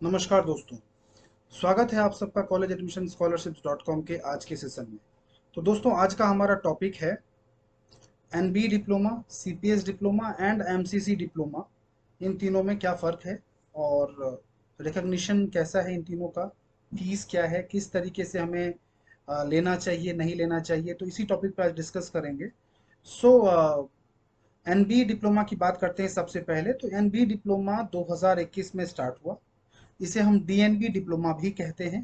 नमस्कार दोस्तों। स्वागत है आप सबका कॉलेज एडमिशन स्कॉलरशिप्स.com के आज के सेशन में। तो दोस्तों, आज का हमारा टॉपिक है NB diploma, CPS diploma and MCC diploma. इन तीनों में क्या फ़र्क है और रिकग्निशन कैसा है इन तीनों का, फीस क्या है, किस तरीके से हमें लेना चाहिए नहीं लेना चाहिए, तो इसी टॉपिक पर आज डिस्कस करेंगे। सो एनबी डिप्लोमा की बात करते हैं। सबसे पहले तो एनबी डिप्लोमा 2021 में स्टार्ट हुआ। इसे हम डीएनबी डिप्लोमा भी कहते हैं।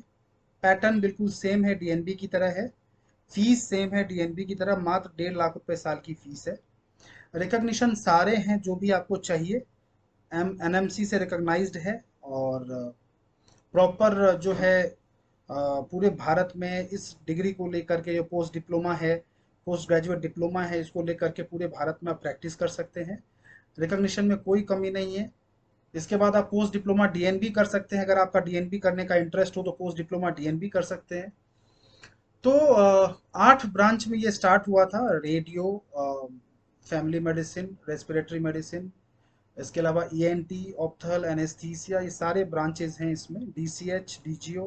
पैटर्न बिल्कुल सेम है, डीएनबी की तरह है। फीस सेम है डीएनबी की तरह, मात्र 1.5 लाख रुपए साल की फीस है। रिकग्निशन सारे हैं जो भी आपको चाहिए, एनएमसी से रिकग्नाइज्ड है। और प्रॉपर जो है पूरे भारत में इस डिग्री को लेकर के, जो पोस्ट डिप्लोमा है, पोस्ट ग्रेजुएट डिप्लोमा है, इसको लेकर के पूरे भारत में आप प्रैक्टिस कर सकते हैं। रिकग्निशन में कोई कमी नहीं है। इसके बाद आप पोस्ट डिप्लोमा डीएनबी कर सकते हैं। अगर आपका डीएनबी करने का इंटरेस्ट हो तो पोस्ट डिप्लोमा डीएनबी कर सकते हैं। तो 8 ब्रांच में ये स्टार्ट हुआ था। Radio, family medicine, respiratory medicine, इसके अलावा ईएनटी, ऑप्थल, एनेस्थीसिया, ये सारे ब्रांचेज हैं इसमें। डीसीएच, डीजीओ,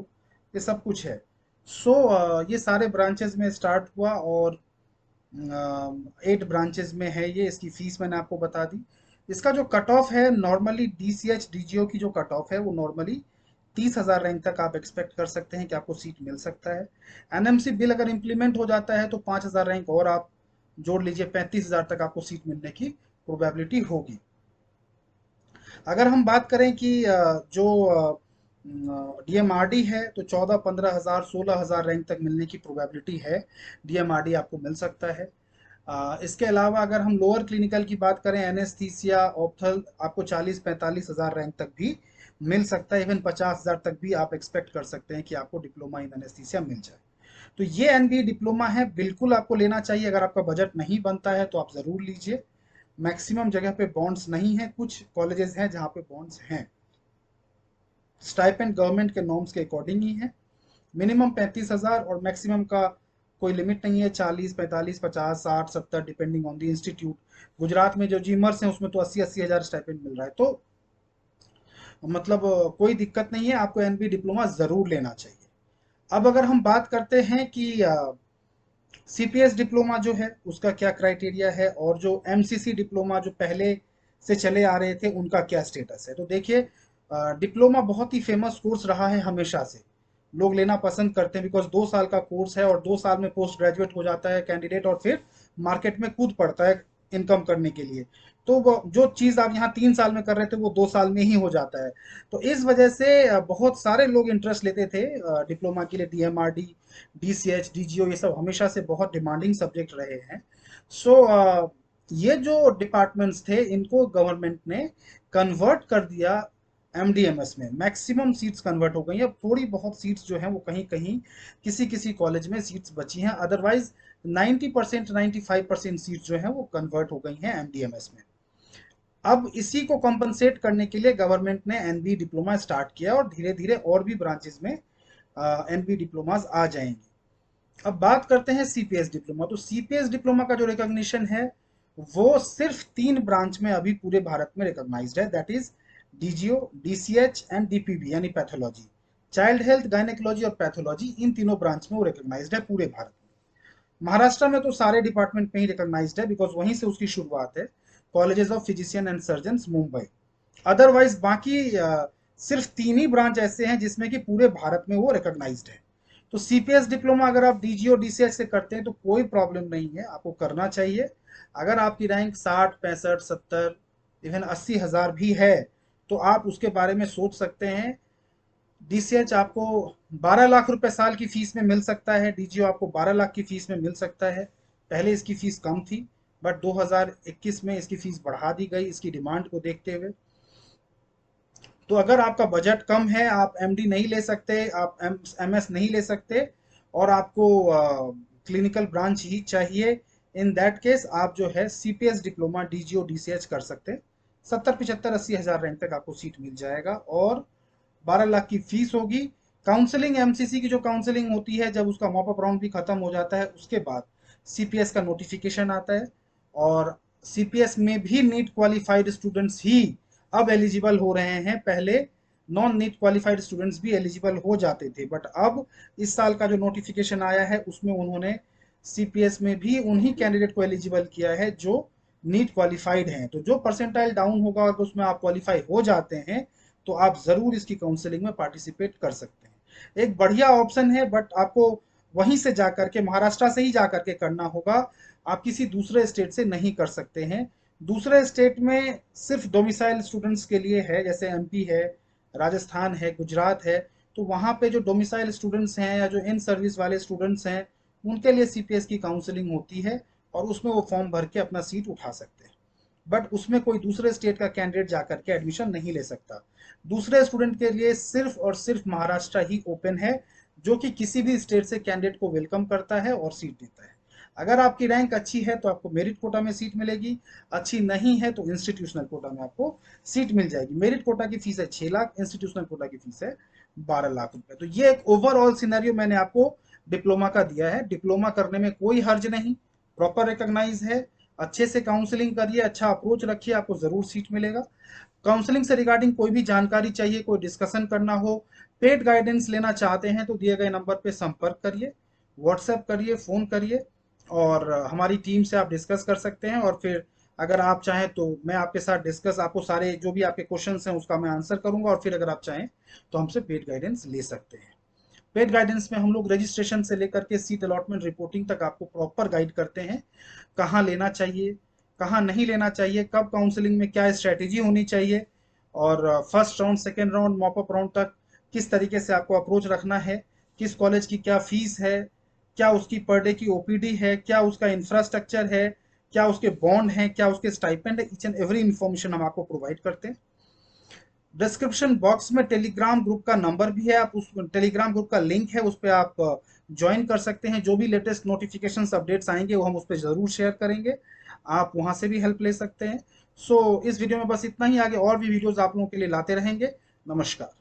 ये सब कुछ है। सो ये सारे ब्रांचेज में स्टार्ट हुआ और 8 ब्रांचेज में है ये। इसकी फीस मैंने आपको बता दी। इसका जो कट ऑफ है, नॉर्मली डीसीएच डीजीओ की जो कट ऑफ है वो नॉर्मली 30,000 रैंक तक आप एक्सपेक्ट कर सकते हैं कि आपको सीट मिल सकता है। एनएमसी बिल अगर इम्प्लीमेंट हो जाता है तो 5,000 रैंक और आप जोड़ लीजिए, 35,000 तक आपको सीट मिलने की प्रोबेबिलिटी होगी। अगर हम बात करें कि जो डीएमआरडी है तो 14-15,000, 16,000 रैंक तक मिलने की प्रोबेबिलिटी है। डीएमआरडी आपको मिल सकता है। इसके अलावा अगर हम लोअर क्लिनिकल की बात करें, एनेस्थीसिया, ऑप्थल, आपको 40-45,000 रैंक तक भी मिल सकता है। इवन 50,000 तक भी आप एक्सपेक्ट कर सकते हैं कि आपको डिप्लोमा इन एनेस्थीसिया मिल जाए। तो ये एनबी डिप्लोमा है, बिल्कुल आपको लेना चाहिए। अगर आपका बजट नहीं बनता है तो आप ज़रूर लीजिए। मैक्सिमम जगह पे बॉन्ड्स नहीं है, कुछ कॉलेजेस हैं जहाँ पे बॉन्ड्स हैं। स्टाइपेंड गवर्नमेंट के नॉर्म्स के अकॉर्डिंग ही है। मिनिमम 35,000 और मैक्सिमम का कोई लिमिट नहीं है। 40, 45, 50, 60, 70 depending on the institute. Gujarat में जो जीमर्स हैं उसमें तो 80-80,000 स्टाइपेंड मिल रहा है। तो मतलब कोई दिक्कत नहीं है, आपको एनबी डिप्लोमा ज़रूर लेना चाहिए। अब अगर हम बात करते हैं कि सीपीएस डिप्लोमा जो है उसका क्या क्राइटेरिया है और जो एमसीसी डिप्लोमा जो पहले से चले आ रहे थे उनका क्या स्टेटस है, तो देखिए, डिप्लोमा बहुत ही फेमस कोर्स रहा है हमेशा से। लोग लेना पसंद करते हैं बिकॉज 2 साल का कोर्स है और 2 साल में पोस्ट ग्रेजुएट हो जाता है कैंडिडेट और फिर मार्केट में कूद पड़ता है इनकम करने के लिए। तो वो जो चीज़ आप यहाँ 3 साल में कर रहे थे वो 2 साल में ही हो जाता है। तो इस वजह से बहुत सारे लोग इंटरेस्ट लेते थे डिप्लोमा के लिए। डीएमआरडी, डीसीएच, डीजीओ, ये सब हमेशा से बहुत डिमांडिंग सब्जेक्ट रहे हैं। सो ये जो डिपार्टमेंट्स थे इनको गवर्नमेंट ने कन्वर्ट कर दिया एमडीएमएस में। मैक्सिमम सीट्स कन्वर्ट हो गई हैं। अब थोड़ी बहुत सीट्स जो हैं वो कहीं कहीं किसी किसी कॉलेज में सीट्स बची हैं, अदरवाइज 90%, 95% सीट्स जो हैं वो कन्वर्ट हो गई हैं एमडीएमएस में। अब इसी को कॉम्पनसेट करने के लिए गवर्नमेंट ने एनबी डिप्लोमा स्टार्ट किया और धीरे धीरे और भी ब्रांचेस में एनबी डिप्लोमास आ जाएंगे। अब बात करते हैं सीपीएस डिप्लोमा। तो सीपीएस डिप्लोमा का जो रिकॉग्निशन है वो सिर्फ 3 ब्रांच में अभी पूरे भारत में रिकॉग्नाइज्ड है, that is DGO, DCH and DPB यानी पैथोलॉजी। चाइल्ड हेल्थ, गायनेकोलॉजी और पैथोलॉजी, इन तीनों ब्रांच में वो रिकॉग्नाइज्ड है पूरे भारत में। महाराष्ट्र में तो सारे डिपार्टमेंट में ही रिकॉग्नाइज्ड है बिकॉज वहीं से उसकी शुरुआत है, colleges of physician and surgeon Mumbai. Otherwise बाकी सिर्फ 3 ही ब्रांच ऐसे हैं जिसमें कि पूरे भारत में वो रिकॉग्नाइज्ड है। तो सीपीएस डिप्लोमा अगर आप डीजीओ डीसीएच से करते हैं तो कोई प्रॉब्लम नहीं है, आपको करना चाहिए। अगर आपकी रैंक 60, 65, 70, इवन 80,000 भी है तो आप उसके बारे में सोच सकते हैं। डीसीएच आपको 12 लाख रुपए साल की फीस में मिल सकता है, डीजीओ आपको 12 लाख की फीस में मिल सकता है। पहले इसकी फीस कम थी बट 2021 में इसकी फीस बढ़ा दी गई इसकी डिमांड को देखते हुए। तो अगर आपका बजट कम है, आप एमडी नहीं ले सकते, आप एमएस नहीं ले सकते और आपको क्लिनिकल ब्रांच ही चाहिए, इन दैट केस आप जो है सीपीएस डिप्लोमा डीजीओ डीसीएच कर सकते हैं। 70-75-80,000 रैंक तक आपको सीट मिल जाएगा और 12 लाख की फीस होगी। काउंसलिंग, एमसीसी की जो काउंसलिंग होती है, जब उसका मॉपअप राउंड भी खत्म हो जाता है उसके बाद सीपीएस का नोटिफिकेशन आता है और सीपीएस में भी नीट क्वालिफाइड स्टूडेंट्स ही अब एलिजिबल हो रहे हैं। पहले नॉन नीट क्वालिफाइड स्टूडेंट्स भी एलिजिबल हो जाते थे, बट अब इस साल का जो नोटिफिकेशन आया है उसमें उन्होंने सीपीएस में भी उन्हीं कैंडिडेट को एलिजिबल किया है जो नीट क्वालिफाइड हैं। तो जो परसेंटाइल डाउन होगा और उसमें आप क्वालिफाई हो जाते हैं तो आप जरूर इसकी काउंसलिंग में पार्टिसिपेट कर सकते हैं। एक बढ़िया ऑप्शन है, बट आपको वहीं से जाकर के, महाराष्ट्र से ही जाकर के करना होगा, आप किसी दूसरे स्टेट से नहीं कर सकते हैं। दूसरे स्टेट में सिर्फ डोमिसाइल स्टूडेंट्स के लिए है, जैसे एमपी है, राजस्थान है, गुजरात है। तो वहाँ पे जो डोमिसाइल स्टूडेंट्स हैं या जो इन सर्विस वाले स्टूडेंट्स हैं उनके लिए सीपीएस की काउंसलिंग होती है और उसमें वो फॉर्म भर के अपना सीट उठा सकते हैं। बट उसमें कोई दूसरे स्टेट का कैंडिडेट जाकर के एडमिशन नहीं ले सकता। दूसरे स्टूडेंट के लिए सिर्फ और सिर्फ महाराष्ट्र ही ओपन है, जो कि किसी भी स्टेट से कैंडिडेट को वेलकम करता है और सीट देता है। अगर आपकी रैंक अच्छी है तो आपको मेरिट कोटा में सीट मिलेगी, अच्छी नहीं है तो इंस्टीट्यूशनल कोटा में आपको सीट मिल जाएगी। मेरिट कोटा की फीस है 6 लाख, इंस्टीट्यूशनल कोटा की फीस है 12 लाख रुपए। तो ये एक ओवरऑल सिनेरियो मैंने आपको डिप्लोमा का दिया है। डिप्लोमा करने में कोई हर्ज नहीं, प्रॉपर रिकॉग्नाइज है। अच्छे से काउंसलिंग करिए, अच्छा अप्रोच रखिए, आपको जरूर सीट मिलेगा। काउंसलिंग से रिगार्डिंग कोई भी जानकारी चाहिए, कोई डिस्कशन करना हो, पेड गाइडेंस लेना चाहते हैं तो दिए गए नंबर पे संपर्क करिए, व्हाट्सएप करिए, फोन करिए और हमारी टीम से आप डिस्कस कर सकते हैं। और फिर अगर आप चाहें तो मैं आपके साथ डिस्कस, आपको सारे जो भी आपके क्वेश्चंस हैं उसका मैं आंसर करूंगा, और फिर अगर आप चाहें तो हमसे पेड गाइडेंस ले सकते हैं। पेड गाइडेंस में हम लोग रजिस्ट्रेशन से लेकर के सीट अलॉटमेंट रिपोर्टिंग तक आपको प्रॉपर गाइड करते हैं, कहाँ लेना चाहिए, कहाँ नहीं लेना चाहिए, कब काउंसलिंग में क्या स्ट्रैटेजी होनी चाहिए, और first round, second round, mop up round तक किस तरीके से आपको अप्रोच रखना है, किस कॉलेज की क्या फीस है, क्या उसकी पर डे की ओपीडी है, क्या उसका इंफ्रास्ट्रक्चर है, क्या उसके बॉन्ड हैं, क्या उसके स्टाइपेंड है, ईच एंड एवरी इंफॉर्मेशन हम आपको प्रोवाइड करते हैं। डिस्क्रिप्शन बॉक्स में टेलीग्राम ग्रुप का नंबर भी है, आप उस टेलीग्राम ग्रुप का लिंक है, उस पर आप ज्वाइन कर सकते हैं। जो भी लेटेस्ट नोटिफिकेशंस अपडेट्स आएंगे वो हम उस पर जरूर शेयर करेंगे, आप वहां से भी हेल्प ले सकते हैं। सो इस वीडियो में बस इतना ही, आगे और भी वीडियोस आप लोगों के लिए लाते रहेंगे। नमस्कार।